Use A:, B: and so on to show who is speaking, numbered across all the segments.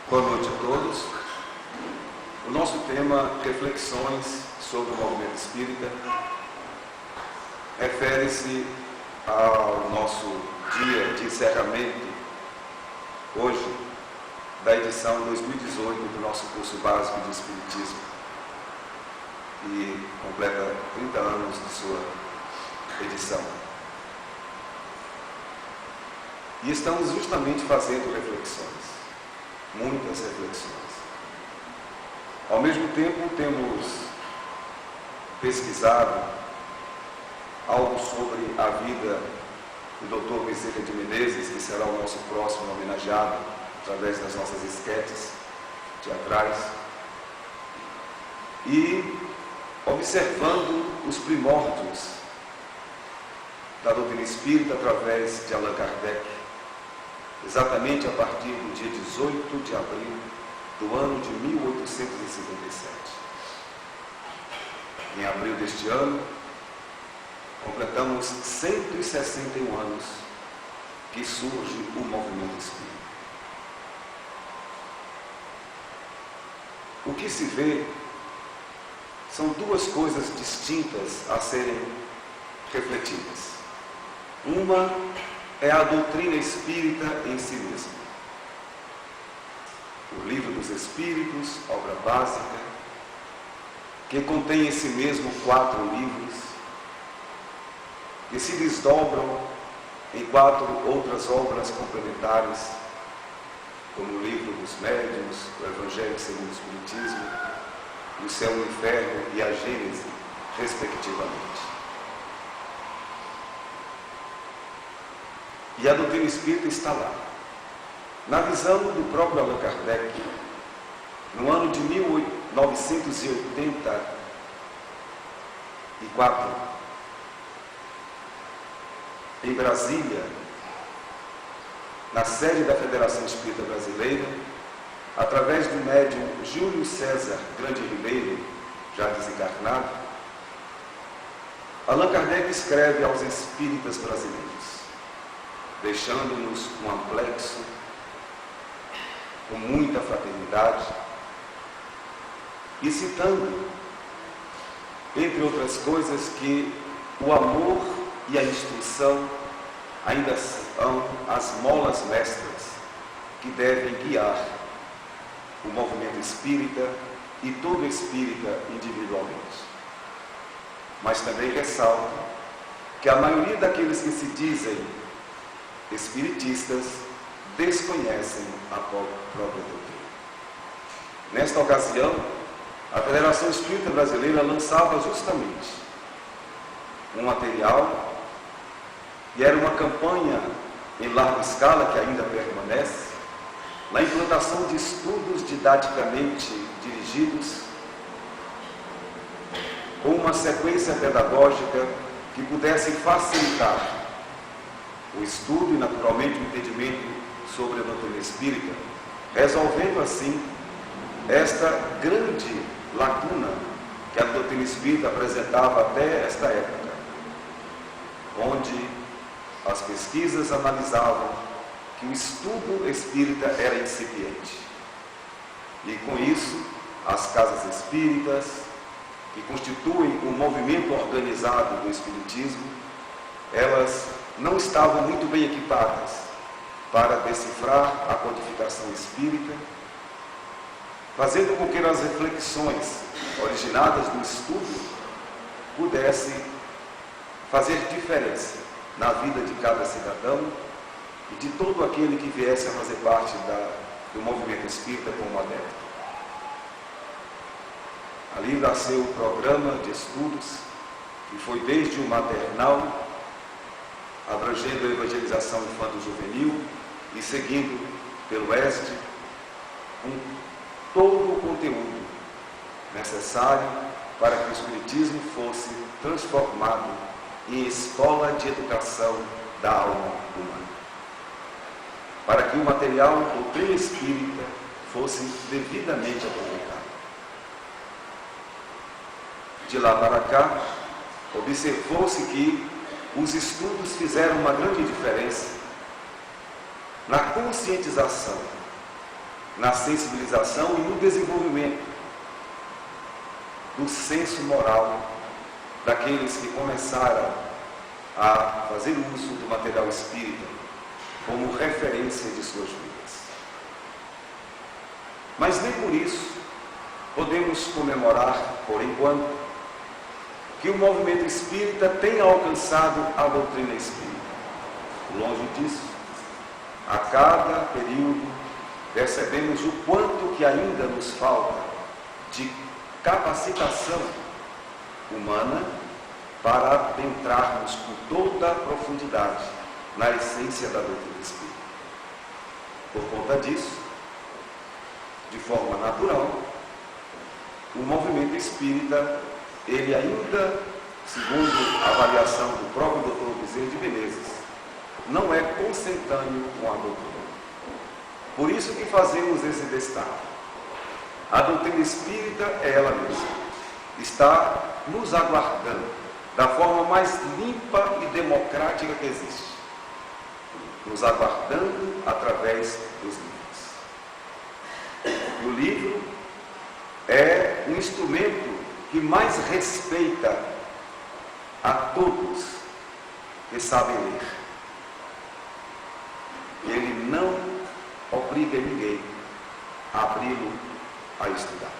A: Boa noite a todos. O nosso tema, reflexões sobre o movimento espírita, refere-se ao nosso dia de encerramento, hoje, da edição 2018 do nosso curso básico de Espiritismo, que completa 30 anos de sua edição. E estamos justamente fazendo reflexões, muitas reflexões. Ao mesmo tempo, temos pesquisado algo sobre a vida do Dr. Bezerra de Menezes, que será o nosso próximo homenageado, através das nossas esquetes teatrais, e observando os primórdios da doutrina espírita através de Allan Kardec, exatamente a partir do dia 18 de abril do ano de 1857. Em abril deste ano, completamos 161 anos que surge o movimento espírita. O que se vê são duas coisas distintas a serem refletidas. Uma é a doutrina espírita em si mesma. O Livro dos Espíritos, obra básica, que contém em si mesmo 4 livros, que se desdobram em 4 outras obras complementares, como o Livro dos Médiuns, o Evangelho segundo o Espiritismo, o Céu e o Inferno e a Gênese, respectivamente. E a doutrina espírita está lá. Na visão do próprio Allan Kardec, no ano de 1984, em Brasília, na sede da Federação Espírita Brasileira, através do médium Júlio César Grande Ribeiro, já desencarnado, Allan Kardec escreve aos espíritas brasileiros, deixando-nos um amplexo, com muita fraternidade, e citando, entre outras coisas, que o amor e a instrução ainda são as molas mestras que devem guiar o movimento espírita e todo espírita individualmente. Mas também ressalto que a maioria daqueles que se dizem espiritistas desconhecem a própria doutrina. Nesta ocasião, a Federação Espírita Brasileira lançava justamente um material, e era uma campanha em larga escala que ainda permanece, na implantação de estudos didaticamente dirigidos, com uma sequência pedagógica que pudesse facilitar o estudo e, naturalmente, o entendimento sobre a doutrina espírita, resolvendo assim esta grande lacuna que a doutrina espírita apresentava até esta época, onde as pesquisas analisavam que o estudo espírita era incipiente. E com isso, as casas espíritas, que constituem o movimento organizado do espiritismo, elas não estavam muito bem equipadas para decifrar a codificação espírita, fazendo com que as reflexões originadas do estudo pudessem fazer diferença na vida de cada cidadão e de todo aquele que viesse a fazer parte do movimento espírita como adepto. Ali nasceu o programa de estudos, que foi desde o maternal, abrangendo a evangelização infanto-juvenil e seguindo pelo ESD, com todo o conteúdo necessário para que o Espiritismo fosse transformado em escola de educação da alma humana, para que o material doutrina espírita fosse devidamente aproveitado. De lá para cá, observou-se que os estudos fizeram uma grande diferença na conscientização na sensibilização e no desenvolvimento do senso moral daqueles que começaram a fazer uso do material espírita como referência de suas vidas. Mas nem por isso podemos comemorar, por enquanto, que o movimento espírita tenha alcançado a doutrina espírita. Longe disso, a cada período percebemos o quanto que ainda nos falta de capacitação humana para adentrarmos com toda a profundidade na essência da doutrina espírita. Por conta disso, de forma natural, o movimento espírita, ele ainda, segundo a avaliação do próprio Dr. Bezerra de Menezes, não é consentâneo com a doutrina. Por isso que fazemos esse destaque. A doutrina espírita é ela mesma. Está nos aguardando da forma mais limpa e democrática que existe. Nos aguardando através dos livros. E o livro é um instrumento que mais respeita a todos que sabem ler. Ele não obriga ninguém a abri-lo a estudar.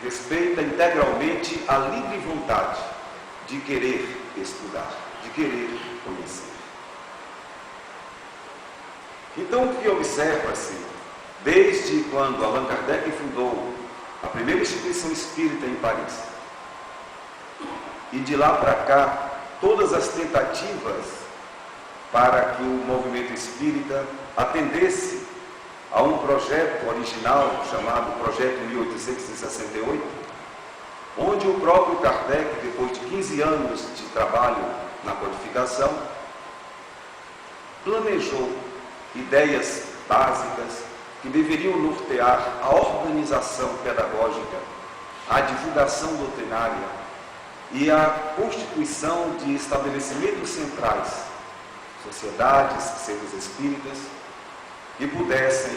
A: Respeita integralmente a livre vontade de querer estudar, de querer conhecer. Então, o que observa-se, desde quando Allan Kardec fundou a primeira instituição espírita em Paris, e de lá para cá, todas as tentativas para que o movimento espírita atendesse a um projeto original chamado Projeto 1868, onde o próprio Kardec, depois de 15 anos de trabalho na codificação, planejou ideias básicas que deveriam nortear a organização pedagógica, a divulgação doutrinária e a constituição de estabelecimentos centrais, sociedades, centros espíritas, que pudessem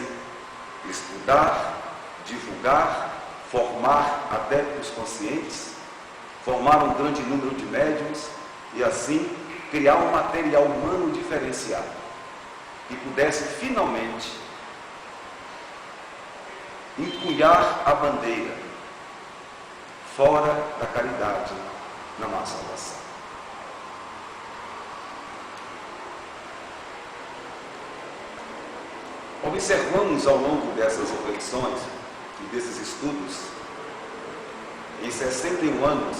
A: estudar, divulgar, formar adeptos conscientes, formar um grande número de médiuns e assim criar um material humano diferenciado que pudesse finalmente empunhar a bandeira fora da caridade na má salvação. Observamos ao longo dessas reflexões e desses estudos, em 61 anos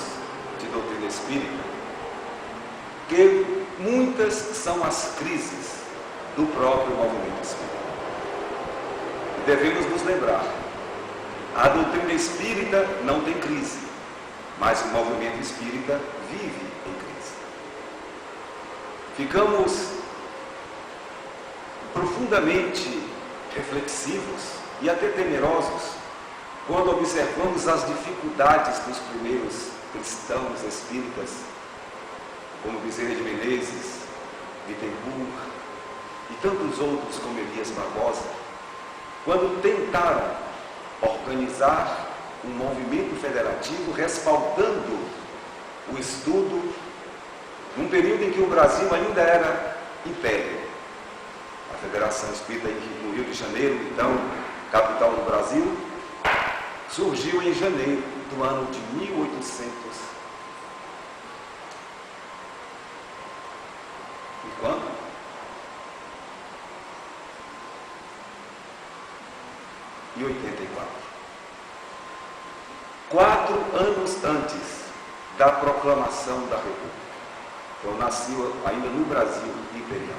A: de doutrina espírita, que muitas são as crises do próprio movimento espírita. E devemos nos lembrar, a doutrina espírita não tem crise, mas o movimento espírita vive em crise. Ficamos profundamente reflexivos e até temerosos quando observamos as dificuldades dos primeiros cristãos espíritas, como Bezerra de Menezes, Wittenberg e tantos outros como Elias Barbosa, quando tentaram organizar um movimento federativo respaldando o estudo num período em que o Brasil ainda era império. A Federação Espírita no Rio de Janeiro, então, capital do Brasil, surgiu em janeiro do ano de 1800. E quando? E 84. 4 anos antes da proclamação da República. Eu nasci ainda no Brasil imperial.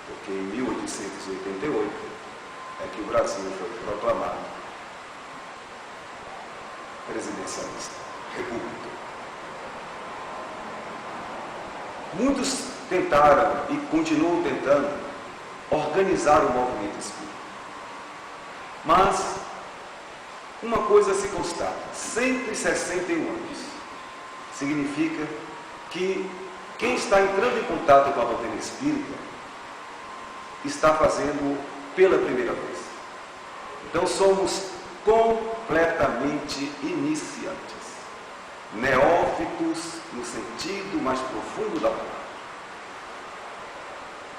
A: Porque em 1888 é que o Brasil foi proclamado presidencialista, república. Muitos tentaram e continuam tentando organizar o movimento espírita. Mas uma coisa se constata, 161 anos significa que quem está entrando em contato com a doutrina espírita está fazendo pela primeira vez. Então somos completamente iniciantes, neófitos no sentido mais profundo da palavra.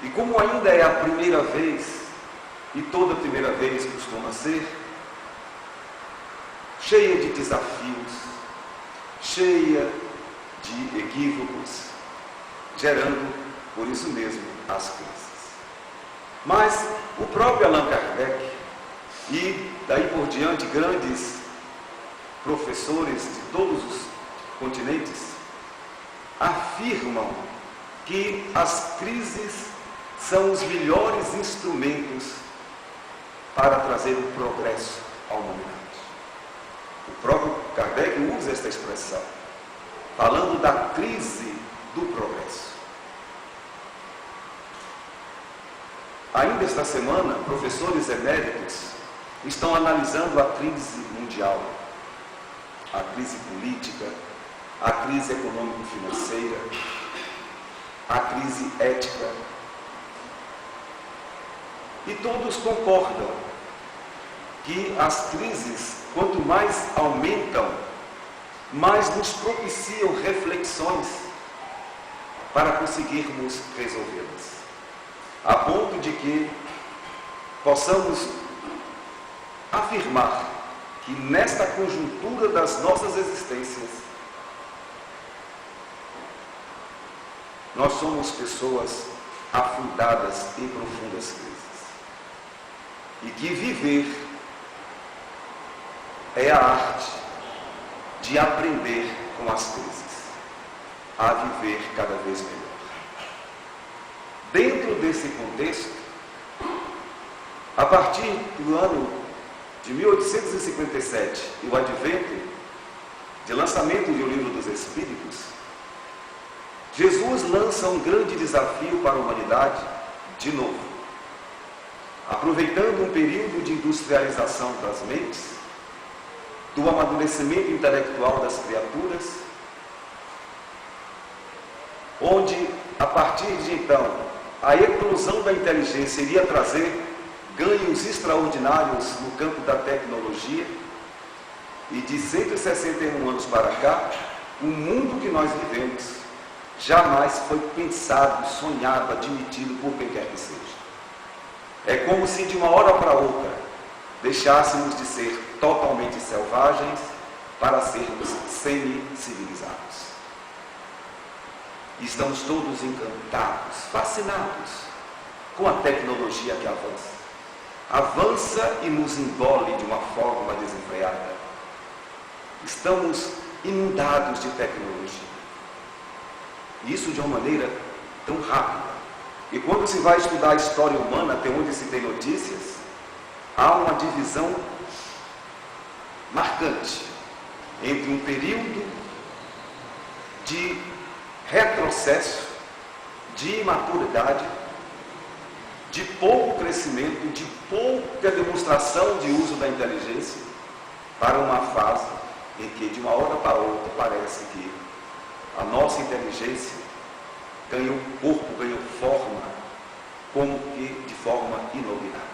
A: E como ainda é a primeira vez, e toda primeira vez costuma ser, cheia de desafios, cheia de equívocos, gerando, por isso mesmo, as crises. Mas o próprio Allan Kardec, e daí por diante grandes professores de todos os continentes, afirmam que as crises são os melhores instrumentos para trazer o progresso à humanidade. O próprio Kardec usa esta expressão, falando da crise do progresso. Ainda esta semana, professores eméritos estão analisando a crise mundial, a crise política, a crise econômico-financeira, a crise ética. E todos concordam que as crises, quanto mais aumentam, mais nos propiciam reflexões para conseguirmos resolvê-las, a ponto de que possamos afirmar que nesta conjuntura das nossas existências, nós somos pessoas afundadas em profundas crises, e que viver é a arte de aprender com as crises, a viver cada vez melhor. Dentro desse contexto, a partir do ano de 1857 e o advento de lançamento do Livro dos Espíritos, Jesus lança um grande desafio para a humanidade de novo, aproveitando um período de industrialização das mentes, do amadurecimento intelectual das criaturas, onde, a partir de então, a eclosão da inteligência iria trazer ganhos extraordinários no campo da tecnologia, e de 161 anos para cá, o mundo que nós vivemos jamais foi pensado, sonhado, admitido por quem quer que seja. É como se de uma hora para outra deixássemos de ser totalmente selvagens para sermos semi-civilizados. E estamos todos encantados, fascinados com a tecnologia que avança. Avança e nos engole de uma forma desenfreada. Estamos inundados de tecnologia. Isso de uma maneira tão rápida. E quando se vai estudar a história humana, até onde se tem notícias, há uma divisão marcante entre um período de retrocesso, de imaturidade, de pouco crescimento, de pouca demonstração de uso da inteligência, para uma fase em que de uma hora para outra parece que a nossa inteligência ganhou corpo, ganhou forma, como que de forma inominada.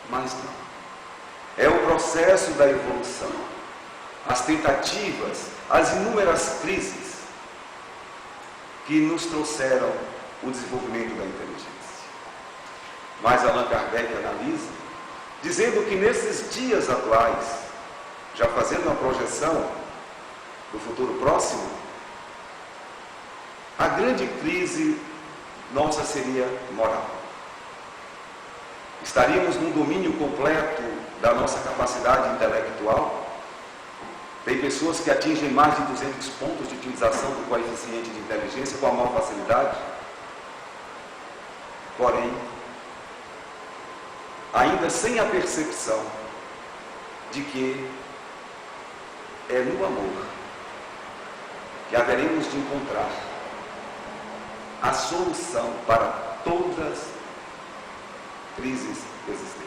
A: Mas não. É o processo da evolução, as tentativas, as inúmeras crises que nos trouxeram o desenvolvimento da inteligência. Mas Allan Kardec analisa, dizendo que nesses dias atuais, já fazendo uma projeção do futuro próximo, a grande crise nossa seria moral. Estaríamos num domínio completo da nossa capacidade intelectual. Tem pessoas que atingem mais de 200 pontos de utilização do coeficiente de inteligência com a maior facilidade. Porém, ainda sem a percepção de que é no amor que haveremos de encontrar a solução para todas as crises existentes.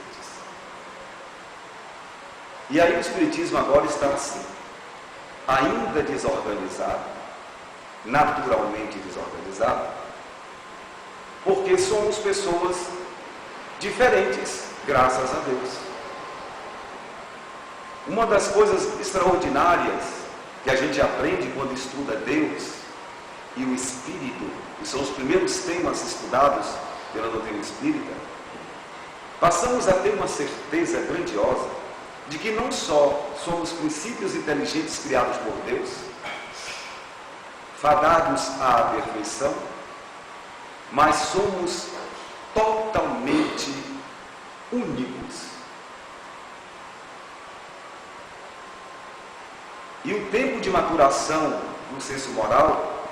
A: E aí o Espiritismo agora está assim, ainda desorganizado, naturalmente desorganizado, porque somos pessoas diferentes, graças a Deus. Uma das coisas extraordinárias que a gente aprende quando estuda Deus e o Espírito, que são os primeiros temas estudados pela doutrina espírita, passamos a ter uma certeza grandiosa de que não só somos princípios inteligentes criados por Deus, fadados à perfeição, mas somos totalmente únicos. E o tempo de maturação no senso moral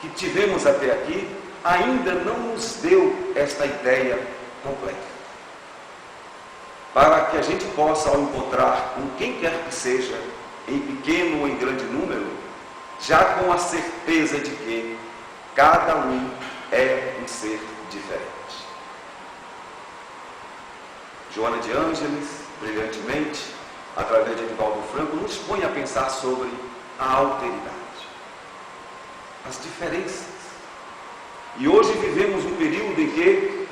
A: que tivemos até aqui ainda não nos deu esta ideia completa. Para que a gente possa, ao encontrar com quem quer que seja, em pequeno ou em grande número, já com a certeza de que cada um é um ser diferente. Joana de Ângeles, brilhantemente, através de Divaldo Franco, nos põe a pensar sobre a alteridade, as diferenças. E hoje vivemos um período em que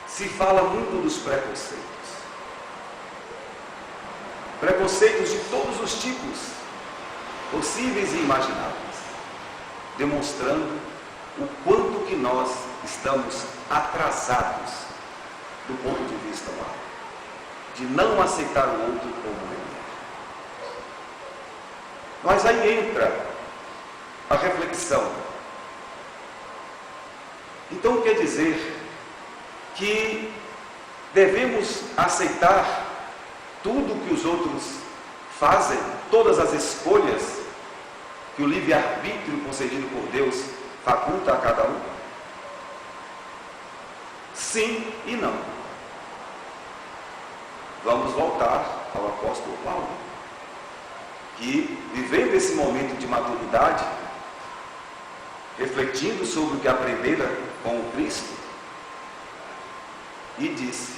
A: se fala muito dos preconceitos. Preconceitos de todos os tipos, possíveis e imagináveis, demonstrando o quanto que nós estamos atrasados do ponto de vista moral, de não aceitar o outro como ele é. Mas aí entra a reflexão. Então quer dizer que devemos aceitar tudo que os outros fazem, todas as escolhas que o livre-arbítrio concedido por Deus faculta a cada um? Sim e não. Vamos voltar ao apóstolo Paulo, que, vivendo esse momento de maturidade, refletindo sobre o que aprendera com o Cristo, e disse: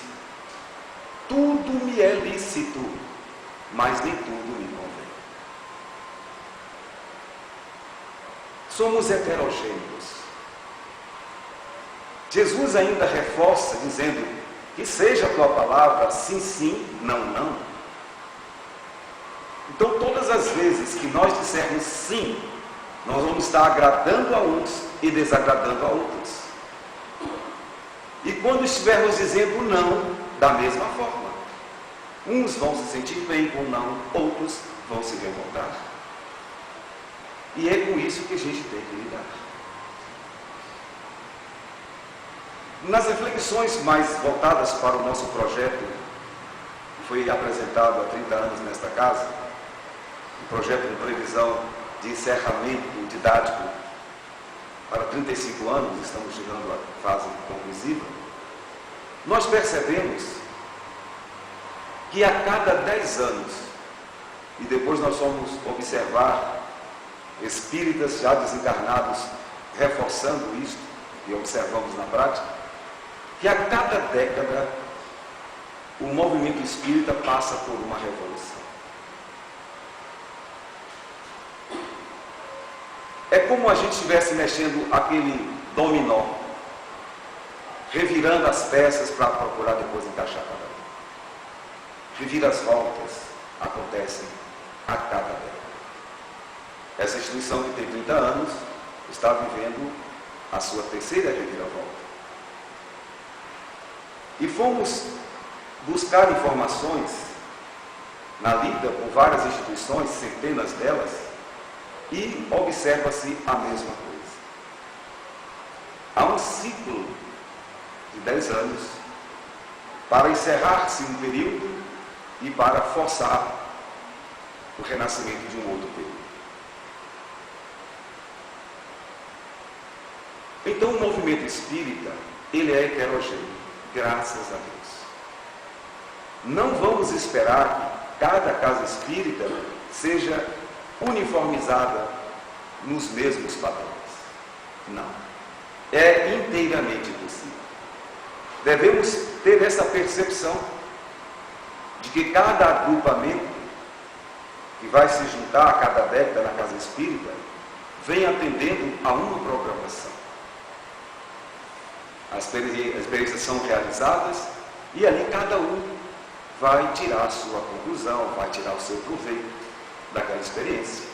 A: tudo me é lícito, mas nem tudo me convém. Somos heterogêneos. Jesus ainda reforça, dizendo: que seja a tua palavra sim, sim, não, não. Então, todas as vezes que nós dissermos sim, nós vamos estar agradando a uns e desagradando a outros. E quando estivermos dizendo não, da mesma forma. Uns vão se sentir bem com não, outros vão se revoltar. E é com isso que a gente tem que lidar. Nas reflexões mais voltadas para o nosso projeto, que foi apresentado há 30 anos nesta casa, um projeto de previsão de encerramento didático para 35 anos, estamos chegando à fase conclusiva, nós percebemos que a cada 10 anos, e depois nós vamos observar espíritas já desencarnados reforçando isto, e observamos na prática, que a cada década o movimento espírita passa por uma revolução. É como a gente estivesse mexendo aquele dominó, revirando as peças para procurar depois encaixar cada uma. Reviravoltas acontecem a cada década. Essa instituição que tem 30 anos está vivendo a sua terceira reviravolta. E fomos buscar informações na lida por várias instituições, centenas delas, e observa-se a mesma coisa. Há um ciclo de 10 anos para encerrar-se um período e para forçar o renascimento de um outro período. Então o movimento espírita, ele é heterogêneo, graças a Deus. Não vamos esperar que cada casa espírita seja uniformizada nos mesmos padrões. Não. É inteiramente possível. Devemos ter essa percepção de que cada agrupamento que vai se juntar a cada década na casa espírita vem atendendo a uma programação. as experiências são realizadas e ali cada um vai tirar a sua conclusão, vai tirar o seu proveito daquela experiência.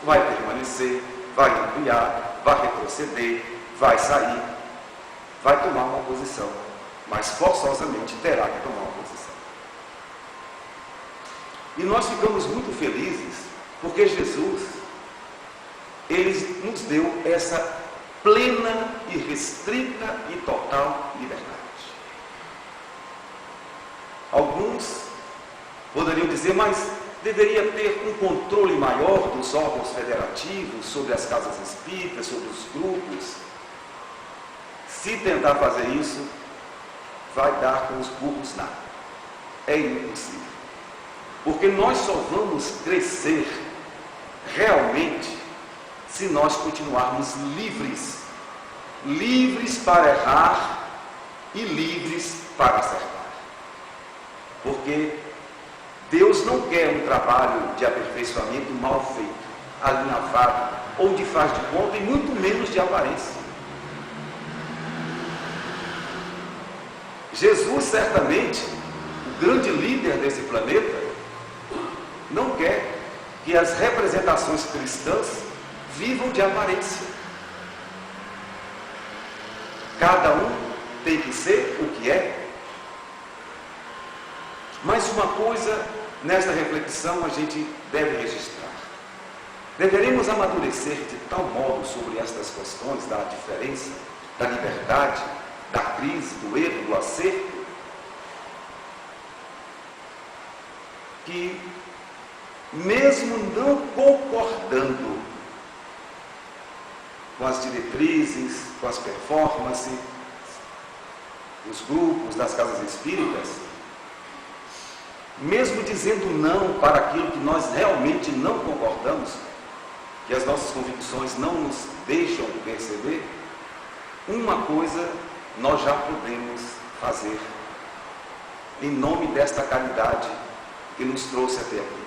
A: Vai permanecer, vai ampliar, vai retroceder, vai sair, vai tomar uma posição, mas forçosamente terá que tomar uma posição. E nós ficamos muito felizes porque Jesus, Ele nos deu essa plena e restrita e total liberdade. Alguns poderiam dizer, mas deveria ter um controle maior dos órgãos federativos sobre as casas espíritas, sobre os grupos. Se tentar fazer isso, vai dar com os burros na água. É impossível. Porque nós só vamos crescer realmente se nós continuarmos livres. Livres para errar e livres para acertar. Porque Deus não quer um trabalho de aperfeiçoamento mal feito, alinhavado, ou de faz de conta, e muito menos de aparência. Jesus, certamente, o grande líder desse planeta, não quer que as representações cristãs vivam de aparência. Cada um tem que ser o que é. Mas uma coisa, nesta reflexão, a gente deve registrar. Deveremos amadurecer de tal modo sobre estas questões da diferença, da liberdade, da crise, do erro, do acerto, que mesmo não concordando com as diretrizes, com as performances, dos grupos, das casas espíritas, mesmo dizendo não para aquilo que nós realmente não concordamos, que as nossas convicções não nos deixam perceber, uma coisa nós já podemos fazer, em nome desta caridade que nos trouxe até aqui.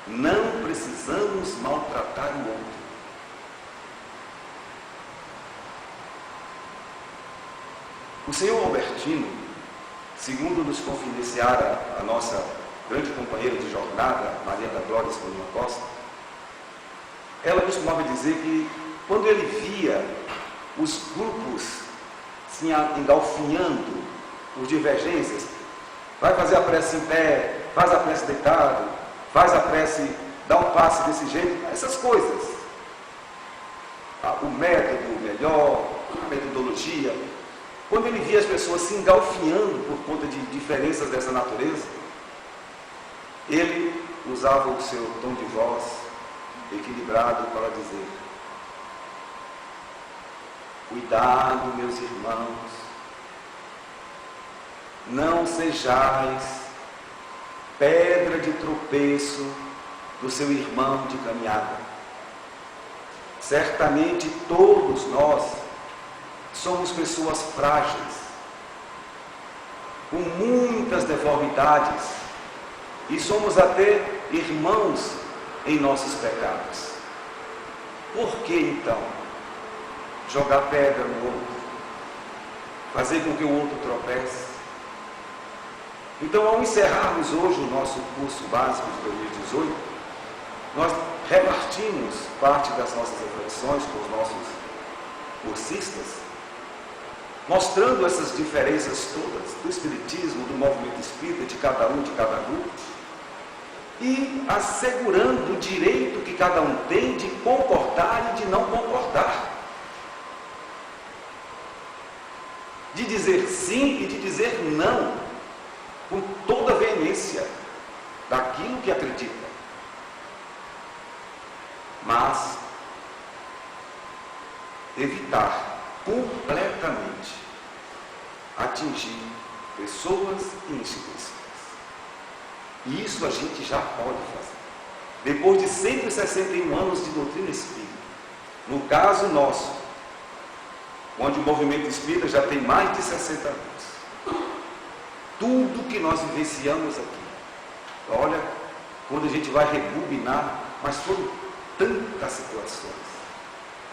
A: Não precisamos maltratar o outro. O senhor Albertino, segundo nos confidenciara a nossa grande companheira de jornada, Maria da Glória Escolina Costa, ela costumava dizer que quando ele via os grupos se engalfinhando por divergências, vai fazer a prece em pé, faz a prece deitado, faz a prece, dá um passe desse jeito, essas coisas. O método melhor, a metodologia. Quando ele via as pessoas se engalfinhando por conta de diferenças dessa natureza, ele usava o seu tom de voz equilibrado para dizer: cuidado, meus irmãos, não sejais pedra de tropeço do seu irmão de caminhada. Certamente todos nós somos pessoas frágeis, com muitas deformidades, e somos até irmãos em nossos pecados. Por que então jogar pedra no outro, fazer com que o outro tropece? Então, ao encerrarmos hoje o nosso curso básico de 2018, nós repartimos parte das nossas reflexões com os nossos cursistas, mostrando essas diferenças todas do Espiritismo, do movimento espírita, de cada um, de cada grupo, e assegurando o direito que cada um tem de concordar e de não concordar, de dizer sim e de dizer não, com toda a veemência daquilo que acredita. Mas evitar completamente atingir pessoas e instituições. E isso a gente já pode fazer. Depois de 161 anos de doutrina espírita, no caso nosso, onde o movimento espírita já tem mais de 60 anos, tudo que nós vivenciamos aqui, olha, quando a gente vai rebobinar, mas foram tantas situações,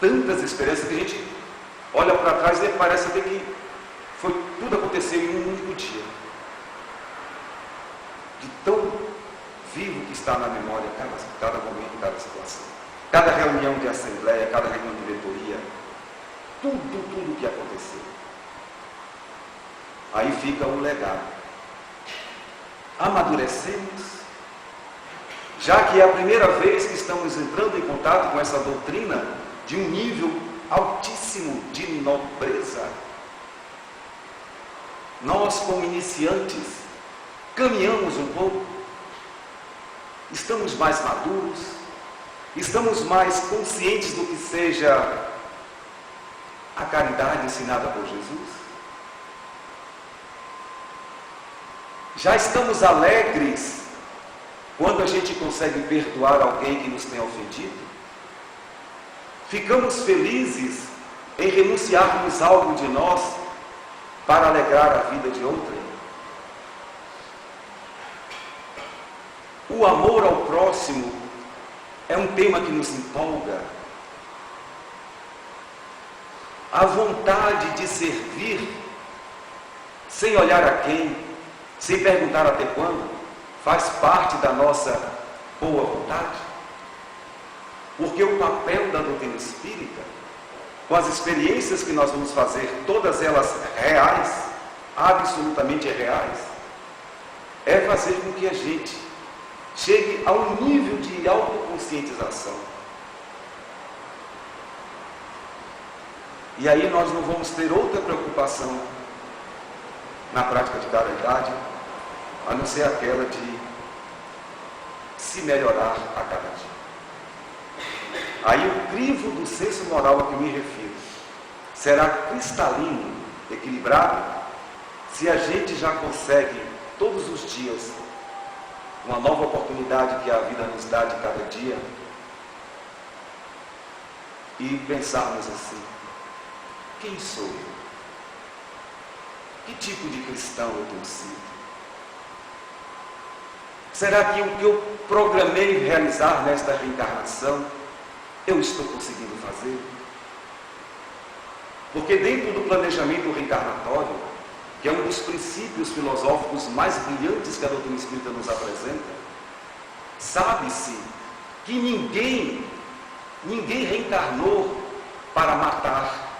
A: tantas experiências que a gente olha para trás e parece até que tudo aconteceu em um único dia. De tão vivo que está na memória cada momento, cada situação. Cada reunião de assembleia, cada reunião de diretoria, tudo que aconteceu. Aí fica o legado. Amadurecemos, já que é a primeira vez que estamos entrando em contato com essa doutrina de um nível altíssimo de nobreza. Nós, como iniciantes, caminhamos um pouco, estamos mais maduros, estamos mais conscientes do que seja a caridade ensinada por Jesus. Já estamos alegres quando a gente consegue perdoar alguém que nos tem ofendido. Ficamos felizes em renunciarmos algo de nós para alegrar a vida de outrem. O amor ao próximo é um tema que nos empolga. A vontade de servir, sem olhar a quem, sem perguntar até quando, faz parte da nossa boa vontade. Porque o papel da doutrina espírita, com as experiências que nós vamos fazer, todas elas reais, absolutamente reais, é fazer com que a gente chegue a um nível de autoconscientização. E aí nós não vamos ter outra preocupação na prática de caridade, a não ser aquela de se melhorar a cada dia. Aí o crivo do senso moral a que me refiro será cristalino, equilibrado, se a gente já consegue todos os dias uma nova oportunidade que a vida nos dá de cada dia e pensarmos assim: quem sou eu? Que tipo de cristão eu tenho sido? Será que o que eu programei realizar nesta reencarnação, eu estou conseguindo fazer? Porque dentro do planejamento reencarnatório, que é um dos princípios filosóficos mais brilhantes que a doutrina espírita nos apresenta, sabe-se que ninguém reencarnou para matar,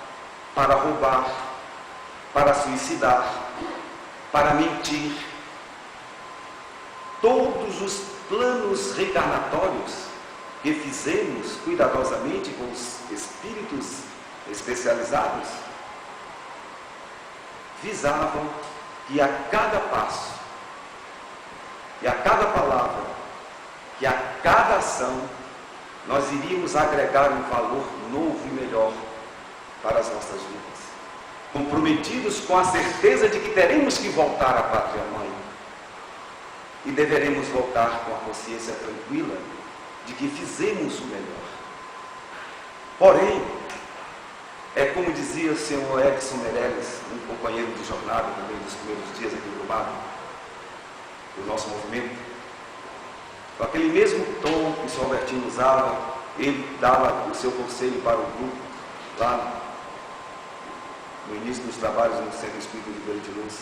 A: para roubar, para suicidar, para mentir. Todos os planos reencarnatórios que fizemos cuidadosamente com os espíritos especializados visavam que a cada passo, que a cada palavra, que a cada ação, nós iríamos agregar um valor novo e melhor para as nossas vidas. Comprometidos com a certeza de que teremos que voltar à pátria mãe. E deveremos voltar com a consciência tranquila de que fizemos o melhor. Porém, é como dizia o senhor Edson Meirelles, um companheiro de jornada também dos primeiros dias aqui do Brumado, do nosso movimento, com aquele mesmo tom que o senhor Albertino usava, ele dava o seu conselho para o grupo, lá no início dos trabalhos no Centro Espírita de Grande Luz.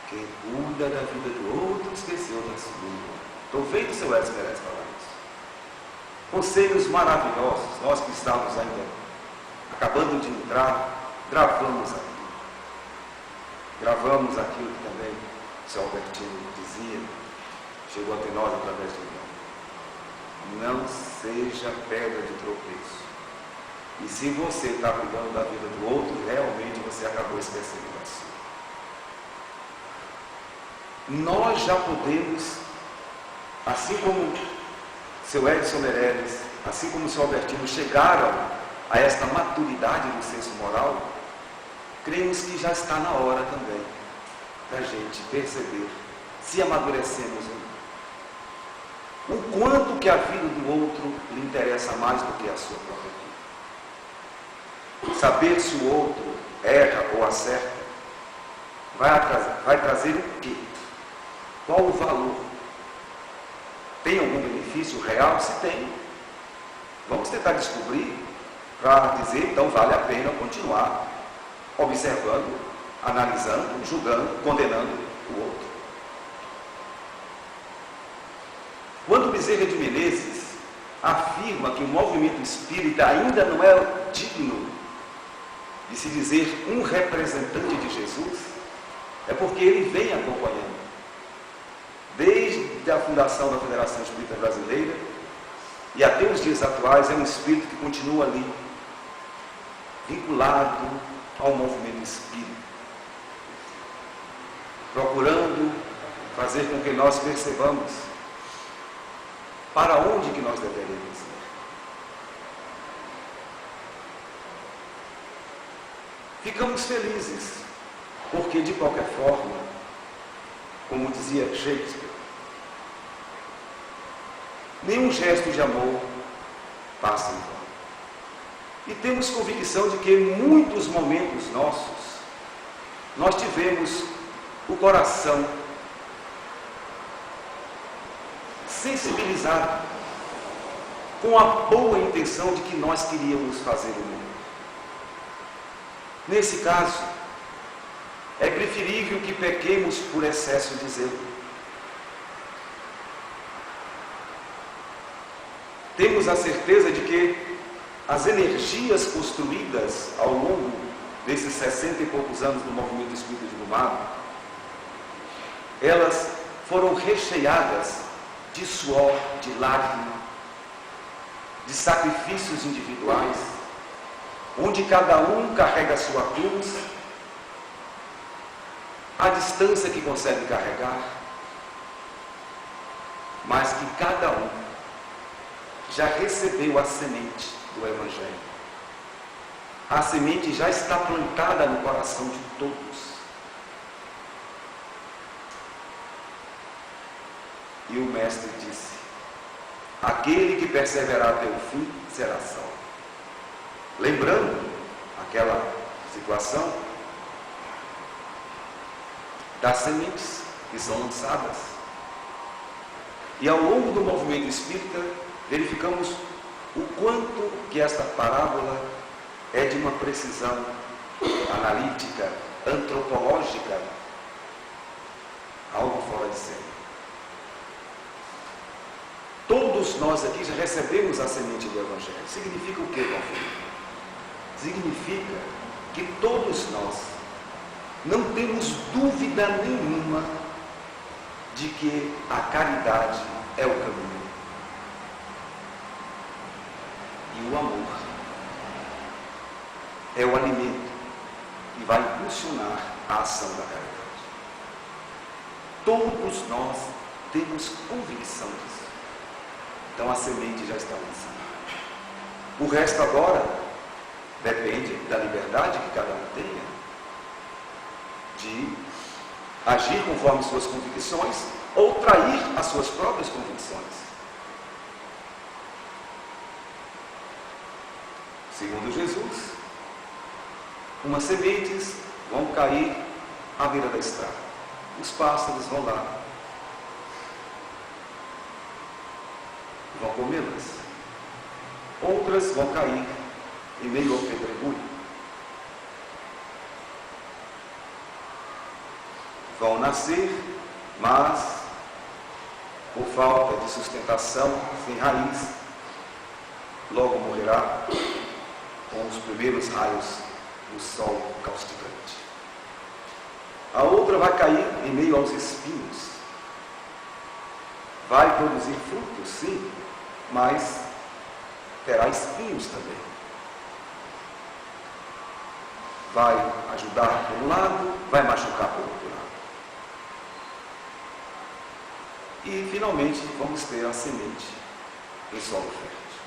A: Quem cuida da vida do outro esqueceu da sua. Estou vendo o seu Edson Meirelles falar isso. Conselhos maravilhosos, nós que estávamos ainda acabando de entrar, gravamos aquilo. Gravamos aquilo que também o seu Albertino dizia, chegou até nós através do irmão. Não seja pedra de tropeço. E se você está cuidando da vida do outro, realmente você acabou esquecendo da sua. Nós já podemos, assim como seu Edson Meirelles, assim como o seu Albertino chegaram a esta maturidade do senso moral, cremos que já está na hora também da gente perceber se amadurecemos ou não. O quanto que a vida do outro lhe interessa mais do que a sua própria vida. Saber se o outro erra ou acerta vai trazer o quê? Qual o valor? Tem algum benefício real? Se tem. Vamos tentar descobrir para dizer, então vale a pena continuar observando, analisando, julgando, condenando o outro. Quando Bezerra de Menezes afirma que o movimento espírita ainda não é digno de se dizer um representante de Jesus, é porque ele vem acompanhando. Desde a fundação da Federação Espírita Brasileira e até os dias atuais, é um espírito que continua ali, vinculado ao movimento espírita, procurando fazer com que nós percebamos para onde que nós deveríamos ir. Ficamos felizes, porque de qualquer forma, como dizia Shakespeare, nenhum gesto de amor passa em vão. E temos convicção de que em muitos momentos nossos, nós tivemos o coração sensibilizado com a boa intenção de que nós queríamos fazer o mundo. Nesse caso, é preferível que pequemos por excesso de zelo. Temos a certeza de que as energias construídas ao longo desses 60 e poucos anos do movimento espírita de Brumado, elas foram recheadas de suor, de lágrima, de sacrifícios individuais, onde cada um carrega a sua cruz, a distância que consegue carregar, mas que cada um já recebeu a semente do Evangelho. A semente já está plantada no coração de todos. E o Mestre disse: aquele que perseverar até o fim será salvo. Lembrando aquela situação das sementes que são lançadas. E ao longo do movimento espírita, verificamos o quanto que esta parábola é de uma precisão analítica, antropológica, algo fora de série. Todos nós aqui já recebemos a semente do Evangelho. Significa o quê, meu filho? Significa que todos nós não temos dúvida nenhuma de que a caridade é o caminho. E o amor é o alimento que vai impulsionar a ação da caridade. Todos nós temos convicção disso. Então a semente já está lançada. O resto agora depende da liberdade que cada um tenha de agir conforme suas convicções ou trair as suas próprias convicções. Segundo Jesus, umas sementes vão cair à beira da estrada. Os pássaros vão lá, vão comê-las. Outras vão cair em meio ao pedregulho. Vão nascer, mas por falta de sustentação, sem raiz, logo morrerá com os primeiros raios do sol causticante. A outra vai cair em meio aos espinhos. Vai produzir frutos, sim, mas terá espinhos também. Vai ajudar por um lado, vai machucar por outro lado. E finalmente vamos ter a semente em solo fértil,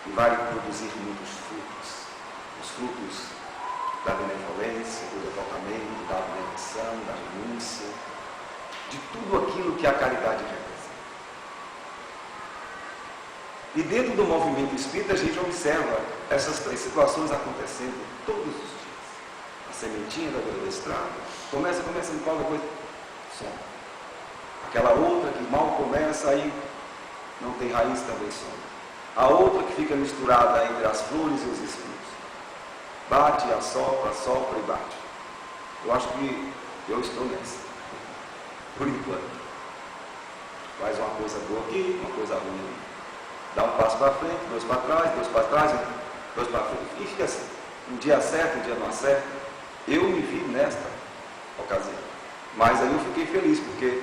A: que vai produzir muitos frutos. Os frutos da benevolência, do devotamento, da abnegação, da renúncia, de tudo aquilo que a caridade representa. E dentro do movimento espírita a gente observa essas três situações acontecendo todos os dias. A sementinha da beira da estrada, começa de qualquer coisa, some. Aquela outra que mal começa, aí não tem raiz, também some. a outra que fica misturada entre as flores e os espinhos. Bate, assopra e bate. Eu acho que eu estou nessa, por enquanto. Faz uma coisa boa aqui, uma coisa ruim ali. Dá um passo para frente, dois para trás, dois para frente, e fica assim. Um dia acerta, um dia não acerta. Eu me vi nesta ocasião. Mas aí eu fiquei feliz, porque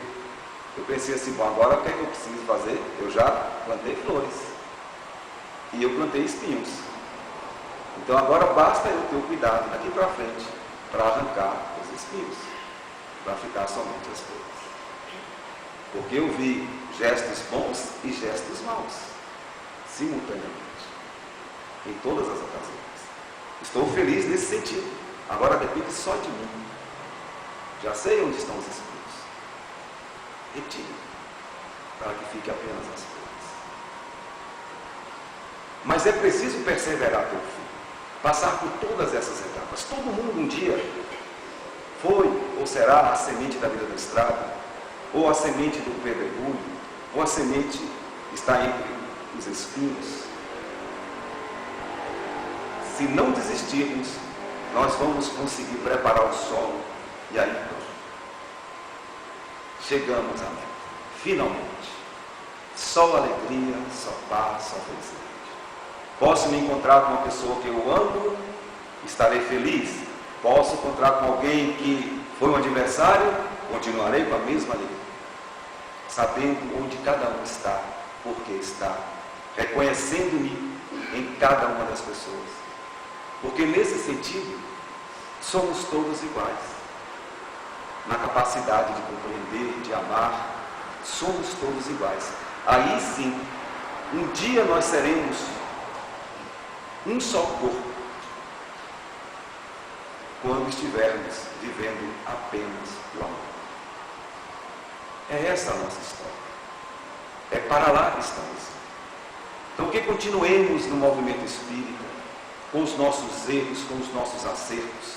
A: eu pensei assim, bom, agora o que é que eu preciso fazer? Eu já plantei flores. E eu plantei espinhos. Então agora basta eu ter o cuidado daqui para frente, para arrancar os espinhos, para ficar somente as flores. Porque eu vi gestos bons e gestos maus, simultaneamente, em todas as ocasiões. Estou feliz nesse sentido. Agora depende só de mim. Já sei onde estão os espinhos. Retiro, para que fique apenas as flores. Mas é preciso perseverar até o fim, passar por todas essas etapas. Todo mundo um dia foi ou será a semente da vida do estrado, ou a semente do pedregulho, ou a semente está entre os espinhos. Se não desistirmos, nós vamos conseguir preparar o solo e aí pronto. Chegamos à meta, finalmente. Só alegria, só paz, só felicidade. Posso me encontrar com uma pessoa que eu amo, estarei feliz. Posso encontrar com alguém que foi um adversário, continuarei com a mesma alegria. Sabendo onde cada um está, por que está, reconhecendo-me em cada uma das pessoas. Porque nesse sentido, somos todos iguais. Na capacidade de compreender, de amar, somos todos iguais. Aí sim, um dia nós seremos um só corpo, quando estivermos vivendo apenas o amor. É essa a nossa história. É para lá que estamos. Então que continuemos no movimento espírita, com os nossos erros, com os nossos acertos,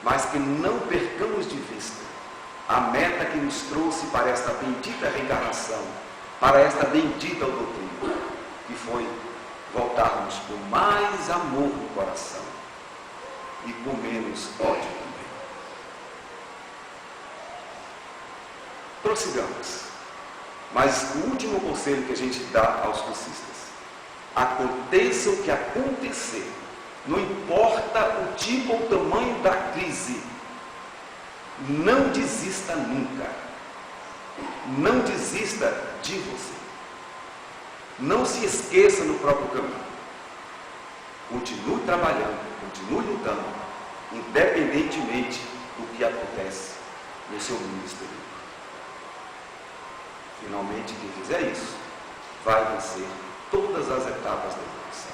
A: mas que não percamos de vista a meta que nos trouxe para esta bendita reencarnação, para esta bendita doutrina, que foi voltarmos com mais amor no coração e com menos ódio também. Prossigamos. Mas o último conselho que a gente dá aos cursistas: aconteça o que acontecer, não importa o tipo ou o tamanho da crise, não desista nunca. Não desista de você. Não se esqueça no próprio caminho. Continue trabalhando, continue lutando, independentemente do que acontece no seu mundo exterior. Finalmente, quem fizer isso, vai vencer todas as etapas da evolução.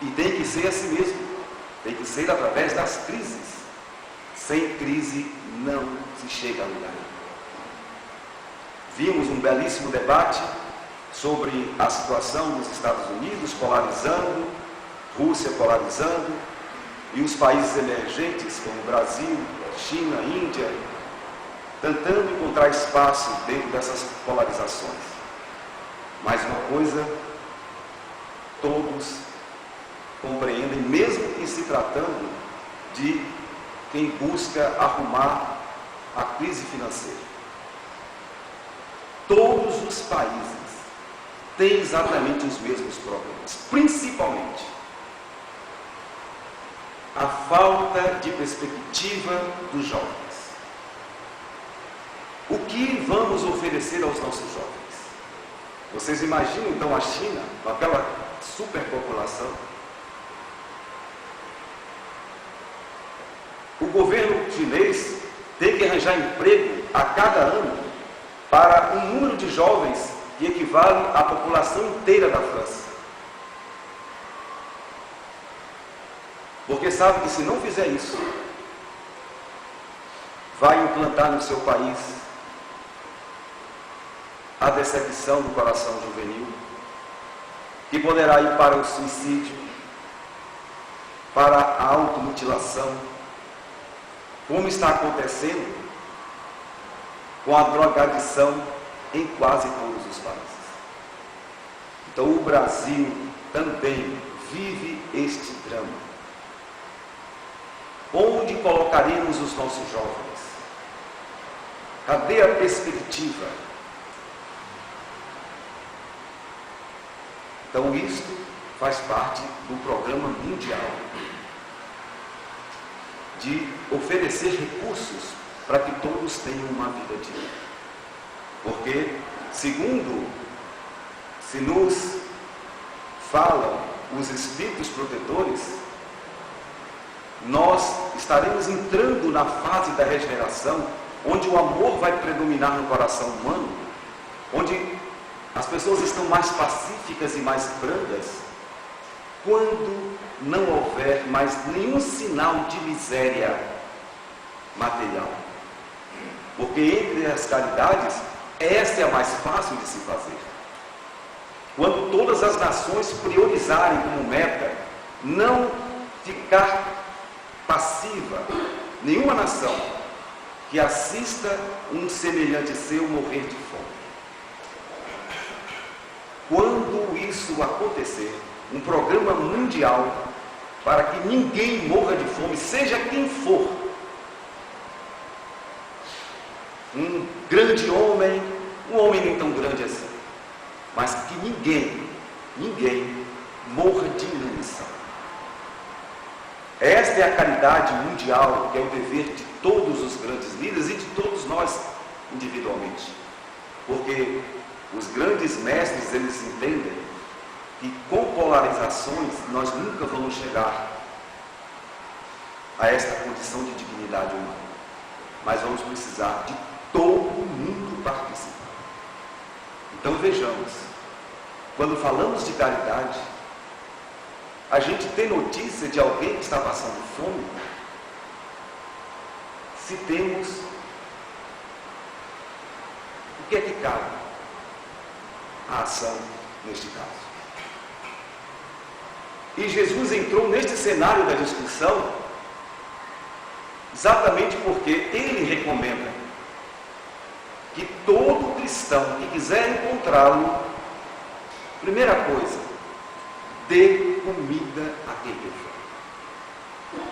A: E tem que ser assim mesmo. Tem que ser através das crises. Sem crise, não se chega a lugar nenhum. Vimos um belíssimo debate sobre a situação dos Estados Unidos polarizando, Rússia polarizando, e os países emergentes como Brasil, China, Índia, tentando encontrar espaço dentro dessas polarizações. Mas uma coisa todos compreendem, mesmo que se tratando de quem busca arrumar a crise financeira. Todos os países têm exatamente os mesmos problemas, principalmente a falta de perspectiva dos jovens. O que vamos oferecer aos nossos jovens? Vocês imaginam então a China, com aquela superpopulação? O governo chinês tem que arranjar emprego a cada ano para um número de jovens que equivale à população inteira da França. Porque sabe que se não fizer isso, vai implantar no seu país a decepção do coração juvenil, que poderá ir para o suicídio, para a automutilação, como está acontecendo com a drogadição em quase todos os países. Então o Brasil também vive este drama. Onde colocaremos os nossos jovens? Cadê a perspectiva? Então isto faz parte do programa mundial de oferecer recursos para que todos tenham uma vida digna. Porque, segundo se nos falam os espíritos protetores, nós estaremos entrando na fase da regeneração, onde o amor vai predominar no coração humano, onde as pessoas estão mais pacíficas e mais brandas, quando não houver mais nenhum sinal de miséria material. Porque entre as caridades, esta é a mais fácil de se fazer. Quando todas as nações priorizarem como meta não ficar passiva, nenhuma nação que assista um semelhante seu morrer de fome. Quando isso acontecer, um programa mundial para que ninguém morra de fome, seja quem for, um grande homem, um homem nem tão grande assim, mas que ninguém morra de inanição. Esta é a caridade mundial, que é o dever de todos os grandes líderes e de todos nós individualmente. Porque os grandes mestres, eles entendem que com polarizações nós nunca vamos chegar a esta condição de dignidade humana. Mas vamos precisar de todo mundo participar. Então vejamos, quando falamos de caridade, a gente tem notícia de alguém que está passando fome? Se temos, o que é que cabe? A ação neste caso. E Jesus entrou neste cenário da discussão exatamente porque ele recomenda que todo cristão que quiser encontrá-lo, primeira coisa, dê comida a quem tem fome.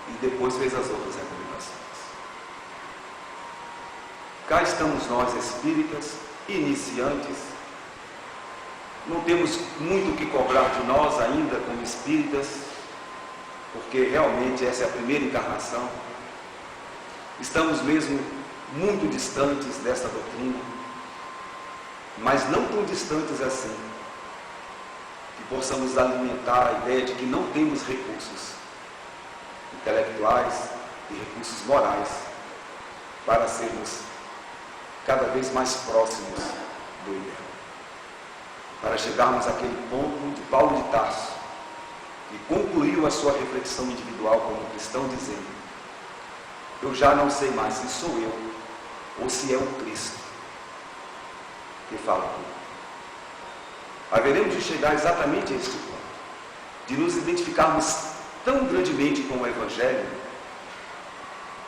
A: E depois fez as outras recomendações. Cá estamos nós, espíritas, iniciantes. Não temos muito o que cobrar de nós ainda como espíritas, porque realmente essa é a primeira encarnação. Estamos mesmo muito distantes desta doutrina, mas não tão distantes assim, que possamos alimentar a ideia de que não temos recursos intelectuais e recursos morais para sermos cada vez mais próximos do ideal. Para chegarmos àquele ponto de Paulo de Tarso, que concluiu a sua reflexão individual como cristão, dizendo: eu já não sei mais se sou eu ou se é o Cristo que fala comigo. Haveremos de chegar exatamente a este ponto, de nos identificarmos tão grandemente com o Evangelho,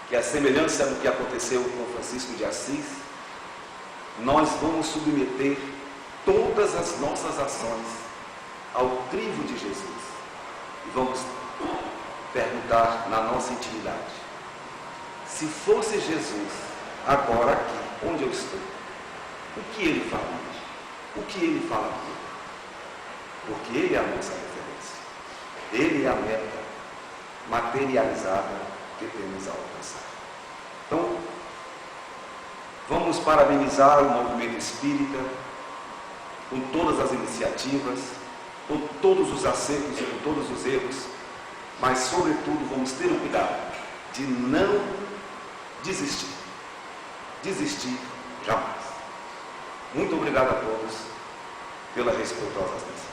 A: que a semelhança do que aconteceu com Francisco de Assis, nós vamos submeter todas as nossas ações ao crivo de Jesus. E vamos perguntar na nossa intimidade: se fosse Jesus agora aqui, onde eu estou, o que ele faria? O que ele falaria? Porque ele é a nossa referência. Ele é a meta materializada que temos a alcançar. Então, vamos parabenizar o movimento espírita com todas as iniciativas, com todos os acertos e com todos os erros, mas, sobretudo, vamos ter o cuidado de não desistir. Desistir jamais. Muito obrigado a todos pela respeitosa atenção.